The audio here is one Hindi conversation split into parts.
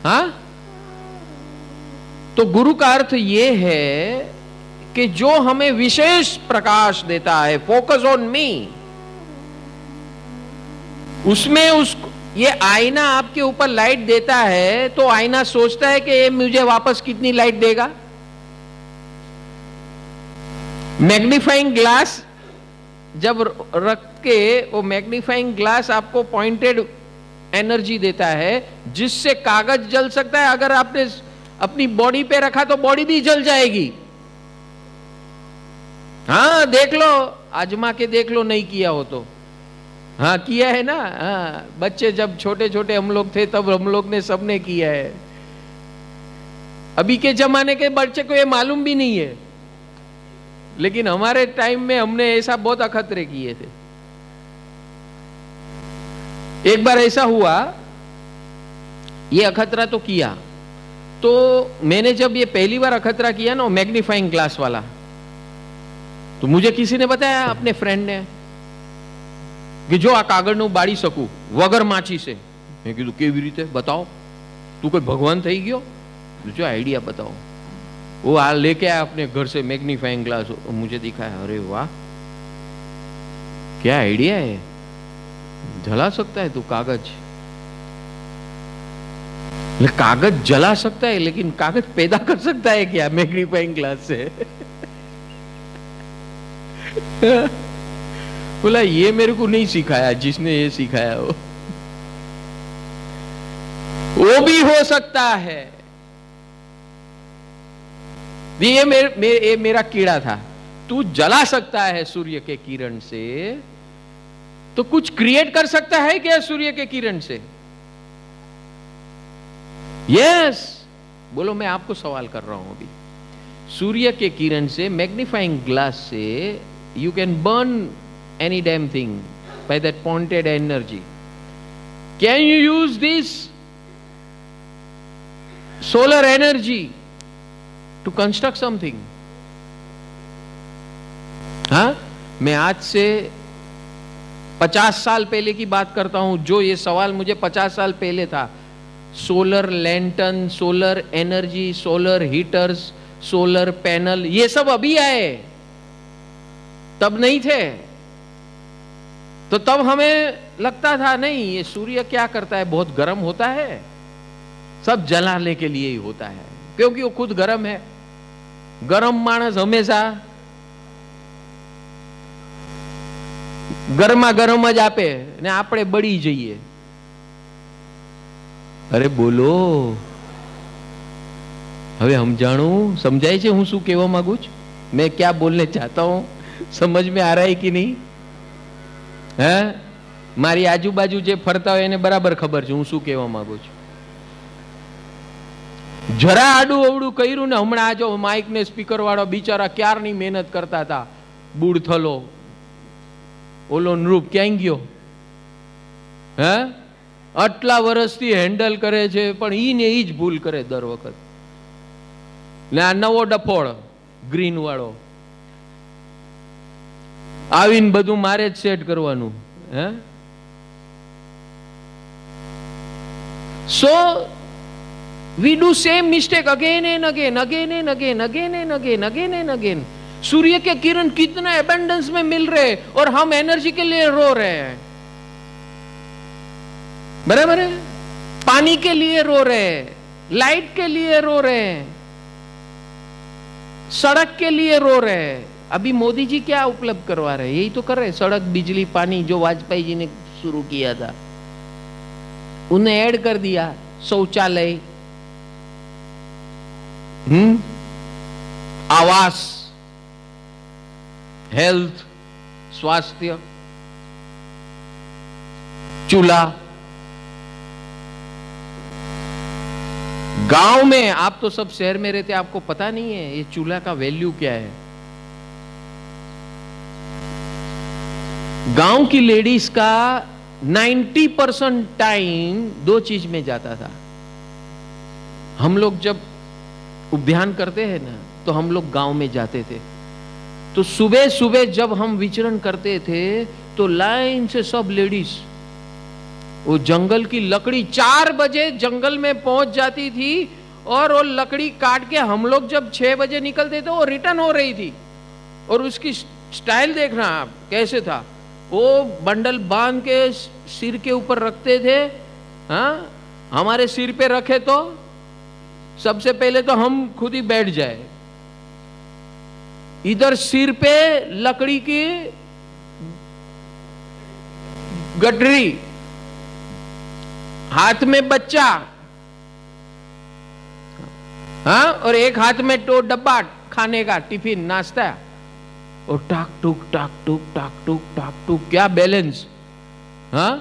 हाँ, तो गुरु का अर्थ यह है कि जो हमें विशेष प्रकाश देता है, फोकस ऑन मी, उसमें ये आईना आपके ऊपर लाइट देता है, तो आईना सोचता है कि ये मुझे वापस कितनी लाइट देगा। मैग्नीफाइंग ग्लास जब रख के वो मैग्नीफाइंग ग्लास आपको पॉइंटेड एनर्जी देता है, जिससे कागज जल सकता है। अगर आपने अपनी बॉडी पे रखा तो बॉडी भी जल जाएगी। हाँ, देख लो, आजमा के देख लो, नहीं किया हो तो। हाँ, किया है ना। हाँ, बच्चे जब छोटे छोटे हम लोग थे तब हम लोग ने सबने किया है। अभी के जमाने के बच्चे को ये मालूम भी नहीं है, लेकिन हमारे टाइम में हमने ऐसा बहुत अखतरे किए थे। एक बार ऐसा हुआ, ये अखतरा तो किया, तो मैंने जब ये पहली बार अखतरा किया ना, मैग्नीफाइंग ग्लास वाला, तो मुझे किसी ने बताया, अपने फ्रेंड ने, कि जो आ कागળ નું બાળી શકું વગર માચી છે। મેં કીધું કેવી રીતે, बताओ, तू कोई भगवान થઈ ગયો? जो आइडिया बताओ। वो आ लेके आया अपने घर से मैग्नीफाइंग ग्लास, मुझे दिखाया। अरे वाह, क्या आइडिया है, जला सकता है तू कागज। कागज जला सकता है, लेकिन कागज पैदा कर सकता है क्या मैग्नीफाइंग ग्लास से? बोला ये मेरे को नहीं सिखाया, जिसने ये सिखाया वो भी हो सकता है। ये मेरा कीड़ा था। तू जला सकता है सूर्य के किरण से, तो कुछ क्रिएट कर सकता है क्या सूर्य के किरण से? यस, बोलो, मैं आपको सवाल कर रहा हूं अभी। सूर्य के किरण से, मैग्नीफाइंग ग्लास से, you can burn any damn thing by that pointed energy. Can you use this solar energy to construct something? हाँ, मैं आज से 50 साल पहले की बात करता हूं। जो ये सवाल मुझे 50 साल पहले था, solar lantern, solar energy, solar heaters, solar panel, ये सब अभी आए, तब नहीं थे। तो तब हमें लगता था नहीं, ये सूर्य क्या करता है, बहुत गर्म होता है, सब जलाने के लिए ही होता है, क्योंकि वो खुद गर्म है। गर्म मानस हमेशा गर्मा गर्म ज आपे ने आपणे बળી જઈએ। अरे बोलो, હવે समझाय છે હું શું કહેવા માંગુ છું? मैं क्या बोलने चाहता हूं, समझ में आ रहा है कि नहीं? है, मारी आजूबाजू जे फरता हो એને बराबर खबर છે હું શું કહેવા માંગુ છું। जरा आडू अवडू કર્યું ને, હમણાં આ જો માઇક ને સ્પીકર વાળો બિચારા ક્યારની મહેનત કરતા હતા, બૂડ થલો, ઓલો નૃપ ક્યાં ગયો? હે, આટલા વર્ષથી હેન્ડલ કરે છે, પણ ઈ ને ઈ જ ભૂલ કરે દર વખત। ને આ નવો ડફોળ ગ્રીન વાળો આવીને બધું મારે જ સેટ કરવાનું। હે, so we do same mistake again and again, again and again, again and again, again and again. सूर्य के किरण कितना एबंडेंस में मिल रहे और हम एनर्जी के लिए रो रहे हैं। बराबर है, पानी के लिए रो रहे हैं, लाइट के लिए रो रहे हैं, सड़क के लिए रो रहे हैं। अभी मोदी जी क्या उपलब्ध करवा रहे हैं? यही तो कर रहे हैं, सड़क, बिजली, पानी, जो वाजपेयी जी ने शुरू किया था, उन्हें ऐड कर दिया। शौचालय, आवास, हेल्थ, स्वास्थ्य, चूल्हा। गांव में, आप तो सब शहर में रहते, आपको पता नहीं है ये चूल्हा का वैल्यू क्या है। गांव की लेडीज का 90% टाइम दो चीज में जाता था। हम लोग जब उद्यान करते हैं ना, तो हम लोग गांव में जाते थे, तो सुबह सुबह जब हम विचरण करते थे, तो लाइन से सब लेडीज वो जंगल की लकड़ी 4 बजे जंगल में पहुंच जाती थी और वो लकड़ी काट के हम लोग जब 6 बजे निकलते थे वो रिटर्न हो रही थी। और उसकी स्टाइल देखना आप कैसे था, वो बंडल बांध के सिर के ऊपर रखते थे। हाँ, हमारे सिर पे रखे तो सबसे पहले तो हम खुद ही बैठ जाए। इधर सिर पे लकड़ी की गठरी, हाथ में बच्चा, हाँ, और एक हाथ में तो डब्बा खाने का, टिफिन, नाश्ता, और टाक टूक टाक टूक टाक टूक टाक टूक, क्या बैलेंस। हाँ,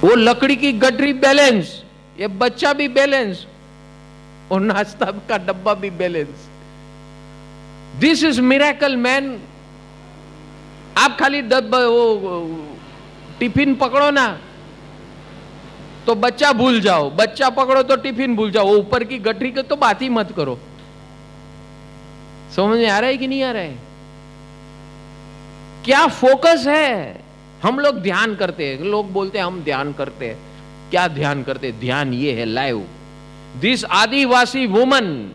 वो लकड़ी की गठरी बैलेंस, ये बच्चा भी बैलेंस, और नाश्ता का डब्बा भी balance. This is miracle man. आप खाली डब्बा वो टिफिन पकड़ो ना तो बच्चा भूल जाओ, बच्चा पकड़ो तो टिफिन भूल जाओ, ऊपर की गठरी की तो बात ही मत करो। समझ में आ रहा है कि नहीं आ रहा है? क्या फोकस है। हम लोग ध्यान करते हैं, लोग बोलते हैं हम ध्यान करते हैं। क्या ध्यान करते? ध्यान ये है लाइव। दिस आदिवासी वुमन,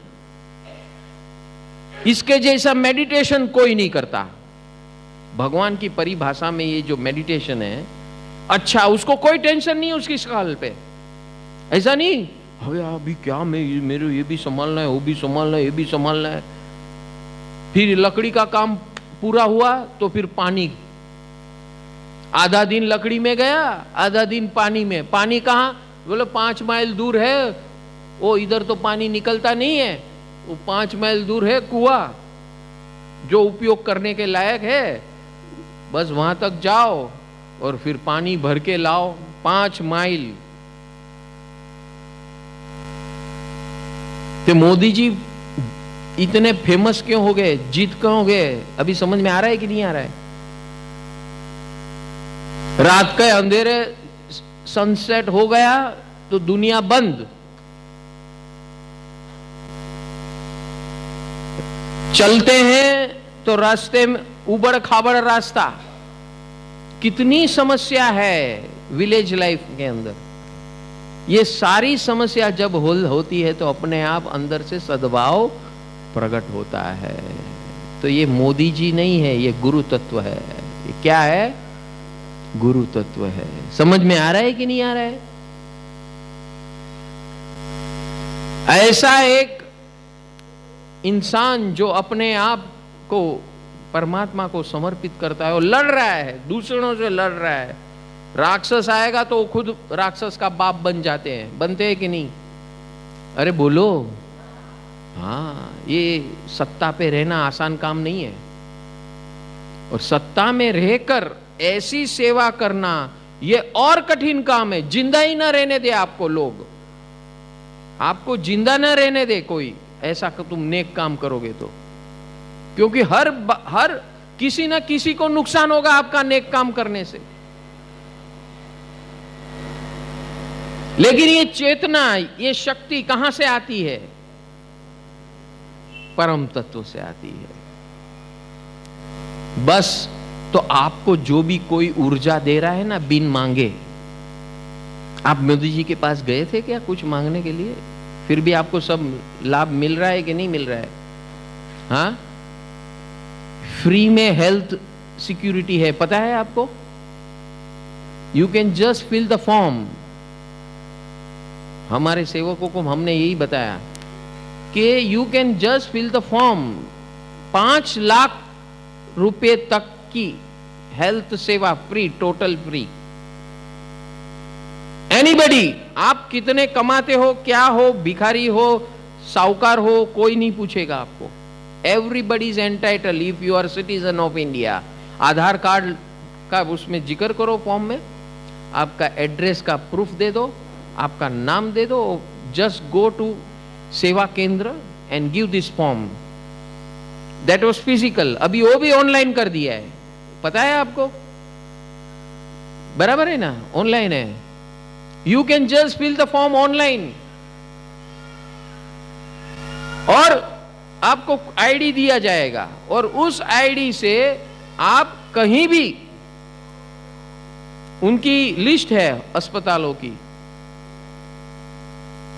इसके जैसा मेडिटेशन कोई नहीं करता। भगवान की परिभाषा में ये जो मेडिटेशन है, अच्छा, उसको कोई टेंशन नहीं है उसकी स्काल पे। ऐसा नहीं अभी क्या मेरे ये भी संभालना है, वो भी संभालना है, ये भी संभालना है। फिर लकड़ी का काम पूरा हुआ तो फिर पानी, आधा दिन लकड़ी में गया, आधा दिन पानी में। पानी कहां? बोले 5 माइल दूर है, वो इधर तो पानी निकलता नहीं है, वो 5 माइल दूर है कुआं जो उपयोग करने के लायक है, बस वहां तक जाओ और फिर पानी भर के लाओ। 5 माइल। तो मोदी जी इतने फेमस क्यों हो गए, जीत क्यों हो गए? अभी समझ में आ रहा है कि नहीं आ रहा है? रात के अंधेरे सनसेट हो गया तो दुनिया बंद। चलते हैं तो रास्ते में उबड़ खाबड़ रास्ता। कितनी समस्या है विलेज लाइफ के अंदर। ये सारी समस्या जब होती है तो अपने आप अंदर से सद्भाव प्रकट होता है। तो ये मोदी जी नहीं है, ये गुरु तत्व है। ये क्या है? गुरु तत्व है। समझ में आ रहा है कि नहीं आ रहा है? ऐसा एक इंसान जो अपने आप को परमात्मा को समर्पित करता है और लड़ रहा है, दूसरों से लड़ रहा है। राक्षस आएगा तो खुद राक्षस का बाप बन जाते हैं, बनते हैं कि नहीं? अरे बोलो। हाँ, ये सत्ता पे रहना आसान काम नहीं है, और सत्ता में रहकर ऐसी सेवा करना ये और कठिन काम है। जिंदा ही ना रहने दे आपको लोग, आपको जिंदा ना रहने दे कोई, ऐसा तुम नेक काम करोगे तो। क्योंकि हर किसी ना किसी को नुकसान होगा आपका नेक काम करने से। लेकिन ये चेतना, ये शक्ति कहां से आती है? परम तत्व से आती है। बस तो आपको जो भी कोई ऊर्जा दे रहा है ना, बिन मांगे। आप मोदी जी के पास गए थे क्या कुछ मांगने के लिए? फिर भी आपको सब लाभ मिल रहा है कि नहीं मिल रहा है? हाँ, फ्री में हेल्थ सिक्योरिटी है, पता है आपको? You can just fill the form. हमारे सेवकों को हमने यही बताया कि you can just fill the form. 5 lakh रुपए तक की हेल्थ सेवा फ्री, टोटल फ्री। एनीबडी, आप कितने कमाते हो, क्या हो, भिखारी हो, साहूकार हो, कोई नहीं पूछेगा आपको। Everybody is entitled if you are citizen of India. Aadhaar card का उसमें जिक्र करो फॉर्म में, आपका एड्रेस का प्रूफ दे दो, आपका नाम दे दो, जस्ट गो टू सेवा केंद्र and give this form. That was physical, अभी वो भी ऑनलाइन कर दिया है, पता है आपको? बराबर है ना, ऑनलाइन है। You can just fill the form online, और आपको आईडी दिया जाएगा, और उस आईडी से आप कहीं भी उनकी लिस्ट है अस्पतालों की,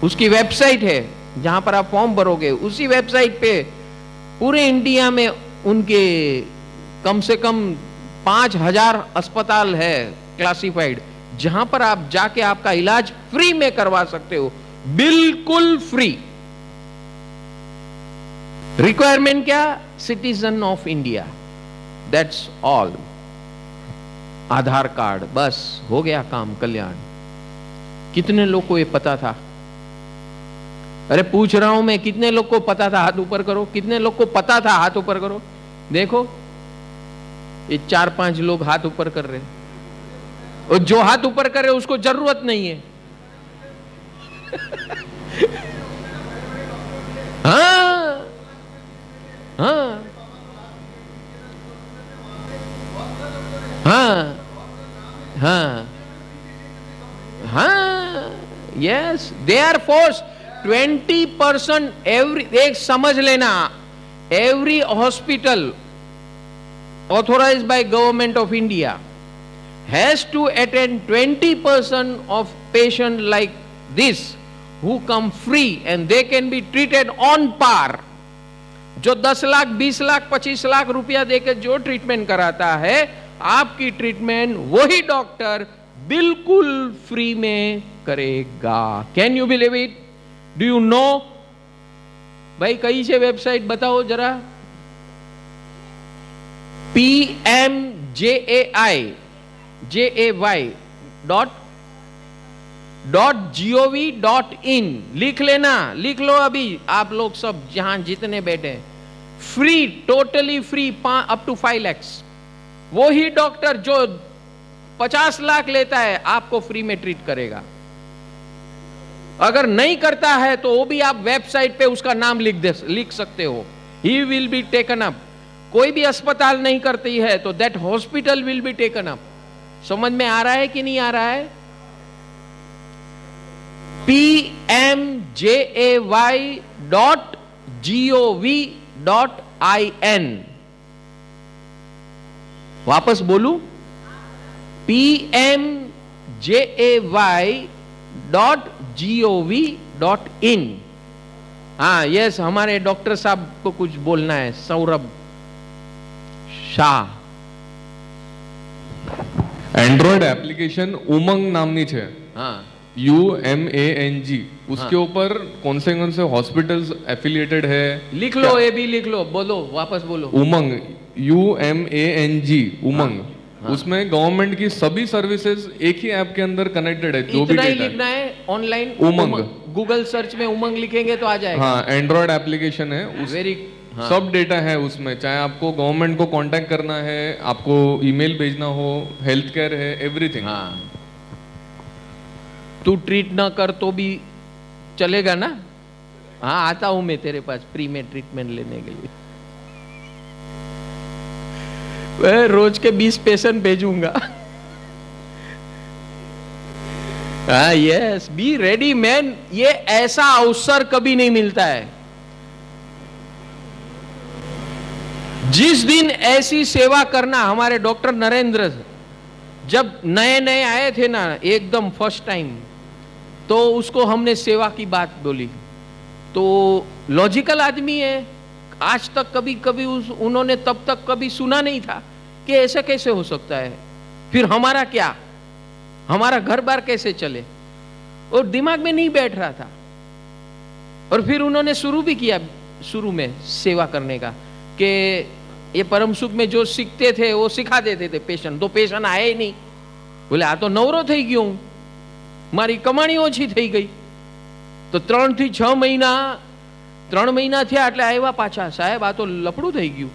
उसकी वेबसाइट है जहां पर आप फॉर्म भरोगे, उसी वेबसाइट पे पूरे इंडिया में उनके कम से कम 5,000 अस्पताल है क्लासिफाइड, जहां पर आप जाके आपका इलाज फ्री में करवा सकते हो, बिल्कुल फ्री। रिक्वायरमेंट क्या? Citizen of India, that's all. Aadhaar card, बस हो गया काम, कल्याण। कितने लोग को ये पता था? अरे पूछ रहा हूं मैं, कितने लोग को पता था? हाथ ऊपर करो। कितने लोग को पता था? हाथ ऊपर करो। देखो ये 4-5 लोग हाथ ऊपर कर रहे, और जो हाथ ऊपर कर रहे उसको जरूरत नहीं है। हाँ हाँ हाँ हाँ हाँ, yes, they are force 20% every. एक समझ लेना, every hospital authorized by government of India has to attend 20% of patient like this who come free and they can be treated on par। जो 10 लाख 20 लाख 25 लाख रुपया देकर जो ट्रीटमेंट कराता है, आपकी ट्रीटमेंट वही डॉक्टर बिल्कुल फ्री में करेगा। Can you believe it? Do you know? भाई कहीं से वेबसाइट बताओ जरा। PMJAY.gov.in लिख लेना, लिख लो अभी आप लोग सब जहां जितने बैठे। Free, totally free, up to 5 lakh. वो ही डॉक्टर जो 50 लाख लेता है आपको फ्री में ट्रीट करेगा। अगर नहीं करता है तो वो भी आप वेबसाइट पे उसका नाम लिख सकते हो। He will be taken up. कोई भी अस्पताल नहीं करती है तो that hospital will be taken up. समझ में आ रहा है कि नहीं आ रहा है? PMJAY.gov.in। वापस बोलू, PMJAY.gov.in। हाँ, यस, हमारे डॉक्टर साहब को कुछ बोलना है, सौरभ शाह। एंड्रॉइड एप्लीकेशन उमंग नामनी છે। हाँ, UMANG, उसके ऊपर कौन से हॉस्पिटल्स एफिलिएटेड है? लिख लो, ये भी लिख लो, बोलो, वापस बोलो। उमंग, UMANG, उमंग। हाँ। उसमें गवर्नमेंट की सभी सर्विसेज एक ही ऐप के अंदर कनेक्टेड है। जो भी इतना ही डेटा लिखना है ऑनलाइन। उमंग। गूगल सर्च में उमंग लिखेंगे तो आ जाएगा। हाँ, एंड्रॉइड एप्लीकेशन है, वेरी सब डेटा है उसमें। चाहे आपको गवर्नमेंट को कांटेक्ट करना है, आपको ईमेल भेजना हो, हेल्थ केयर है, एवरीथिंग। हाँ, तू ट्रीट ना कर तो भी चलेगा ना? हाँ, आता हूं मैं तेरे पास फ्री में ट्रीटमेंट लेने के लिए। मैं रोज के 20 पेशेंट भेजूंगा। हाँ, यस, बी रेडी मैन। ये ऐसा अवसर कभी नहीं मिलता है। जिस दिन ऐसी सेवा करना, हमारे डॉक्टर नरेंद्र जब नए नए आए थे ना, एकदम फर्स्ट टाइम, तो उसको हमने सेवा की बात बोली। तो लॉजिकल आदमी है, आज तक कभी उन्होंने तब तक कभी सुना नहीं था कि ऐसा कैसे हो सकता है। फिर हमारा क्या, हमारा घर बार कैसे चले, और दिमाग में नहीं बैठ रहा था। और फिर उन्होंने शुरू भी किया, शुरू में सेवा करने का, कि ये परम सुख में जो सीखते थे वो सिखा देते थे पेशेंट। तो पेशेंट आए ही नहीं, बोले आ तो नवरो થઈ ગયો હું, મારી કમાણી ઓછી થઈ ગઈ। તો 3 થી 6 મહિના 3 મહિના થયા એટલે આવ્યા પાછા, સાહેબ આ તો લપડું થઈ ગયું,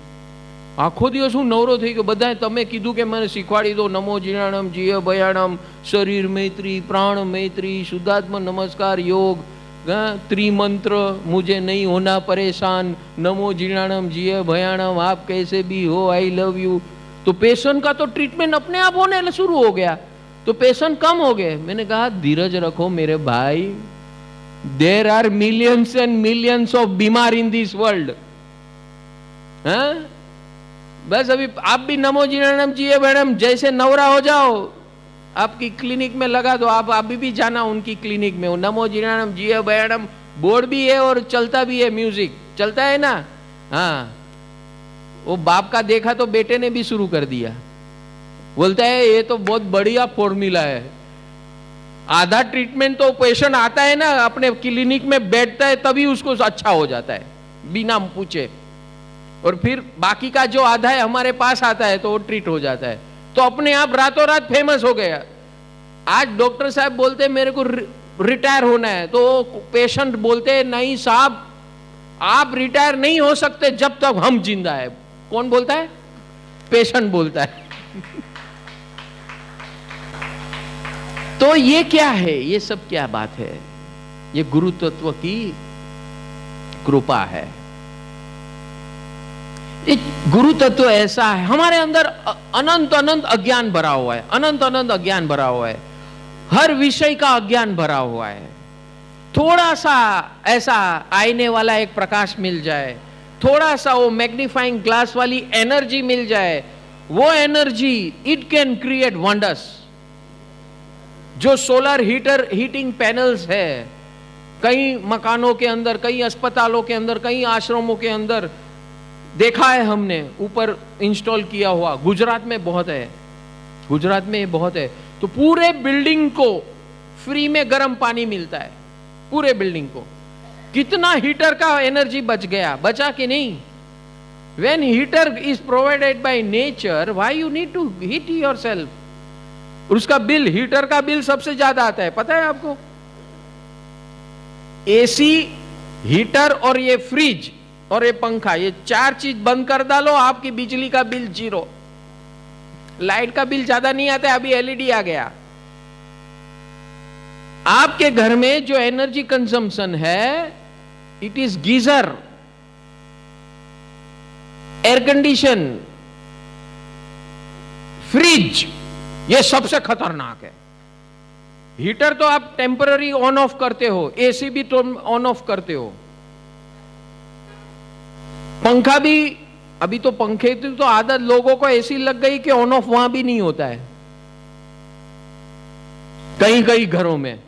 આખો દિવસ હું નવરો થઈ ગયો। બધાએ તમે કીધું કે મને શીખવાડી દો નમો જીણાણમ જીય ભયાણમ, શરીર મૈત્રી, प्राण मैत्री, शुद्धात्म नमस्कार, योग, त्रिमंत्र, मुझे नहीं होना परेशान, नमो जीणाणम जिय भयाणम, आप कैसे भी हो, आई लव यू। तो पेशेंट का तो ट्रीटमेंट अपने आप होने शुरू हो गया, तो पेशेंट कम हो गए। मैंने कहा धीरज रखो मेरे भाई, there are millions and millions of बीमार इन दिस वर्ल्ड। बस अभी आप भी नमो जीणाणम जिय भयाणम जैसे नवरा हो जाओ, आपकी क्लिनिक में लगा दो, आप अभी भी जाना उनकी क्लिनिक में, नमो जीर्णानम जिय बयानम बोर्ड भी है और चलता भी है, म्यूजिक चलता है ना। हाँ, वो बाप का देखा तो बेटे ने भी शुरू कर दिया, बोलता है ये तो बहुत बढ़िया फॉर्मूला है। आधा ट्रीटमेंट तो पेशेंट आता है ना, अपने क्लिनिक में बैठता है तभी उसको अच्छा हो जाता है बिना पूछे, और फिर बाकी का जो आधा है हमारे पास आता है तो वो ट्रीट हो जाता है, तो अपने आप रातों रात फेमस हो गया। आज डॉक्टर साहब बोलते हैं मेरे को रिटायर होना है, तो पेशेंट बोलते हैं नहीं साहब आप रिटायर नहीं हो सकते जब तक हम जिंदा है। कौन बोलता है? पेशेंट बोलता है। तो ये क्या है, ये सब क्या बात है? ये गुरु तत्व की कृपा है। ये गुरु तत्व ऐसा है, हमारे अंदर अनंत अनंत अज्ञान भरा हुआ है, अनंत अनंत अज्ञान भरा हुआ है, हर विषय का अज्ञान भरा हुआ है। थोड़ा सा ऐसा आईने वाला एक प्रकाश मिल जाए, थोड़ा सा वो मैग्नीफाइंग ग्लास वाली एनर्जी मिल जाए, वो energy it can create wonders. जो सोलर हीटिंग पैनल्स है कई मकानों के अंदर, कई अस्पतालों के अंदर, कई आश्रमों के अंदर देखा है हमने, ऊपर इंस्टॉल किया हुआ। गुजरात में बहुत है, गुजरात में बहुत है। तो पूरे बिल्डिंग को फ्री में गर्म पानी मिलता है, पूरे बिल्डिंग को। कितना हीटर का एनर्जी बच गया, बचा कि नहीं? When heater is provided by nature, why you need to heat yourself? और उसका बिल, हीटर का बिल सबसे ज्यादा आता है, पता है आपको? एसी, हीटर और ये फ्रिज और ये पंखा, ये चार चीज बंद कर डालो, आपकी बिजली का बिल 0। लाइट का बिल ज्यादा नहीं आता है, अभी एलईडी आ गया। आपके घर में जो एनर्जी कंजम्पशन है, it is geyser, air condition, fridge, ये सबसे खतरनाक है। हीटर तो आप टेम्पररी ऑन ऑफ करते हो, एसी भी तो ऑन ऑफ करते हो, पंखा भी। अभी तो पंखे की तो आदत लोगों को ऐसी लग गई कि ऑन ऑफ वहां भी नहीं होता है कई कई घरों में,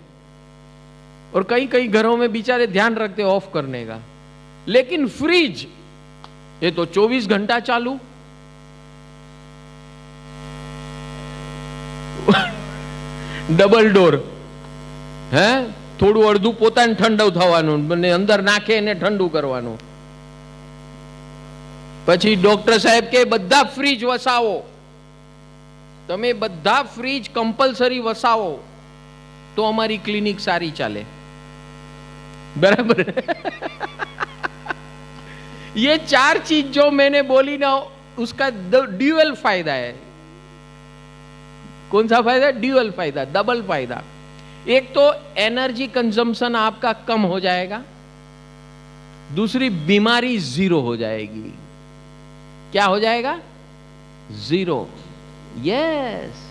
और कई कई घरों में बेचारे ध्यान रखते ऑफ करने का। लेकिन फ्रिज ये तो 24 घंटा चालू। ડબલ ડોર હે, થોડું અડધું પોતાને ઠંડુ થવાનું, અંદર નાખે એને ઠંડુ કરવાનું। પછી ડોક્ટર સાહેબ કે બધા ફ્રીજ વસાવો, તમે બધા ફ્રીજ कंपलसरी વસાવો તો અમારી ક્લિનિક સારી ચાલે, बराबर? ये 4 चीज जो मैंने बोली ना, उसका ड्यूअल फायदा है। कौन सा फायदा? ड्यूअल फायदा, डबल फायदा। एक तो एनर्जी कंजम्पशन आपका कम हो जाएगा, दूसरी बीमारी 0 हो जाएगी। क्या हो जाएगा? 0। यस,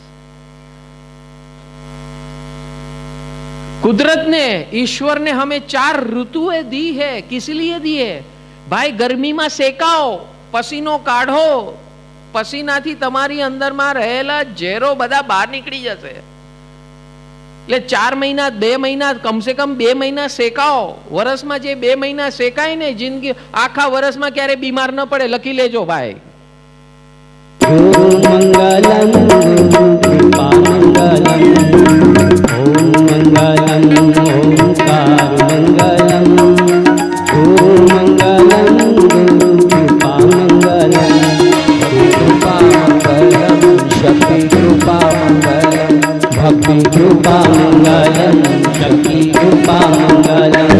कुदरत ने, ईश्वर ने हमें 4 ऋतुएं दी है। किस लिए दी है भाई? गर्मी में सेकाओ, पसीनो काढ़ो, पसीनाथी તમારી અંદરમાં રહેલા ઝેરો બધા બહાર નીકળી જશે। એટલે 4 મહિના, 2 મહિના, કમસે કમ 2 મહિના સેકાઓ। વર્ષમાં જે 2 મહિના સેકાય ને, જિંદગી આખા વર્ષમાં ક્યારે બીમાર ન પડે, લખી લેજો ભાઈ। गुरु मंगलम कृपा मंगलम, ओम मंगलम ओंकार मंगलम, गुरु मंगलम गुरु कृपा मंगलम, कृपा मंगलम शक्ति कृपा मंगलम, भक्ति कृपा मंगलम शक्ति कृपा मंगलम,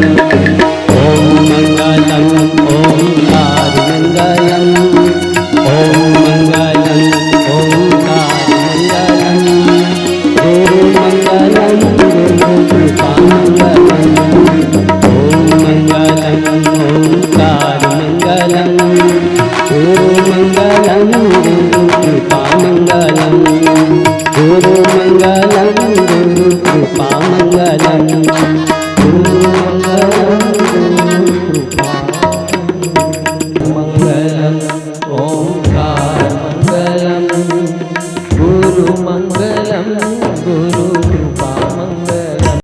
ओम मंगलम ओंकार मंगलम, ओम मंगलम ओंकार मंगलम, गुरु मंगलम गुरु कृपा मंगलम, ओम मंगलम ओंकार मंगलम, गुरु मंगलम गुरु कृपा मंगलम, गुरु मंगलम गुरु कृपा मंगलम।